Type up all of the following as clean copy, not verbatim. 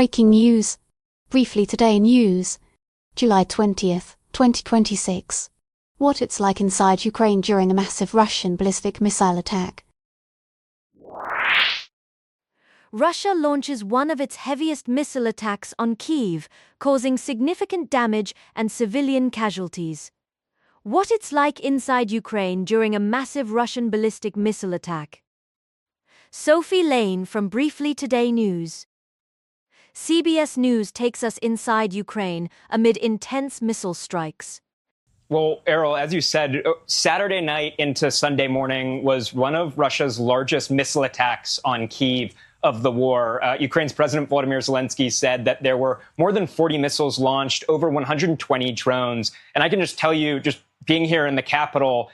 Breaking news. Briefly today news. July 20th, 2026. What it's like inside Ukraine during a massive Russian ballistic missile attack. Russia launches one of its heaviest missile attacks on Kyiv, causing significant damage and civilian casualties. What it's like inside Ukraine during a massive Russian ballistic missile attack. Sophie Lane from Briefly Today News. CBS News takes us inside Ukraine amid intense missile strikes. Well, Errol, as you said, Saturday night into Sunday morning was one of Russia's largest missile attacks on Kyiv of the war. Ukraine's President Volodymyr Zelenskyy said that there were more than 40 missiles launched, over 120 drones. And I can just tell you, just being here in the capital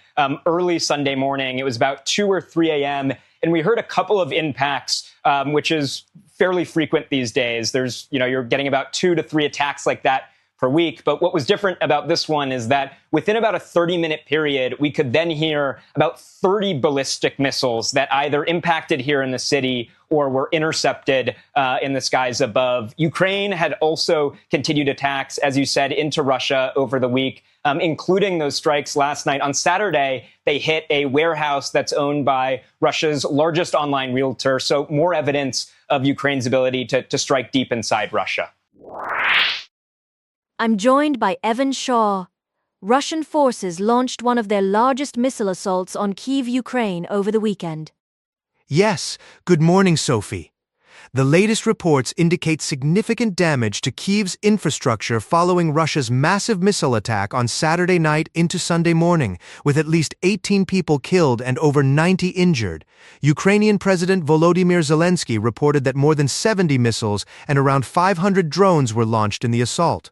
early Sunday morning, it was about 2 or 3 a.m., and we heard a couple of impacts, which is fairly frequent these days. You're getting about 2 to 3 attacks like that per week. But what was different about this one is that within about a 30-minute period, we could then hear about 30 ballistic missiles that either impacted here in the city or were intercepted in the skies above. Ukraine had also continued attacks, as you said, into Russia over the week, including those strikes last night. On Saturday, they hit a warehouse that's owned by Russia's largest online realtor. So more evidence of Ukraine's ability to strike deep inside Russia. I'm joined by Evan Shaw. Russian forces launched one of their largest missile assaults on Kyiv, Ukraine over the weekend. Yes, good morning, Sophie. The latest reports indicate significant damage to Kyiv's infrastructure following Russia's massive missile attack on Saturday night into Sunday morning, with at least 18 people killed and over 90 injured. Ukrainian President Volodymyr Zelenskyy reported that more than 70 missiles and around 500 drones were launched in the assault.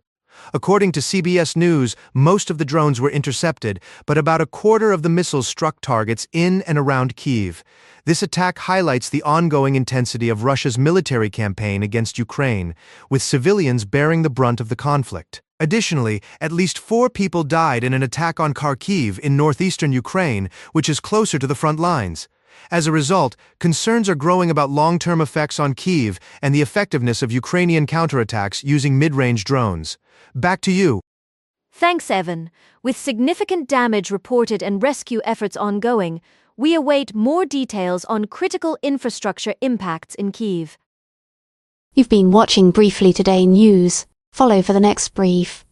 According to CBS News, most of the drones were intercepted, but about a quarter of the missiles struck targets in and around Kyiv. This attack highlights the ongoing intensity of Russia's military campaign against Ukraine, with civilians bearing the brunt of the conflict. Additionally, at least 4 people died in an attack on Kharkiv in northeastern Ukraine, which is closer to the front lines. As a result, concerns are growing about long-term effects on Kyiv and the effectiveness of Ukrainian counterattacks using mid-range drones. Back to you. Thanks, Evan. With significant damage reported and rescue efforts ongoing, we await more details on critical infrastructure impacts in Kyiv. You've been watching Briefly Today News. Follow for the next brief.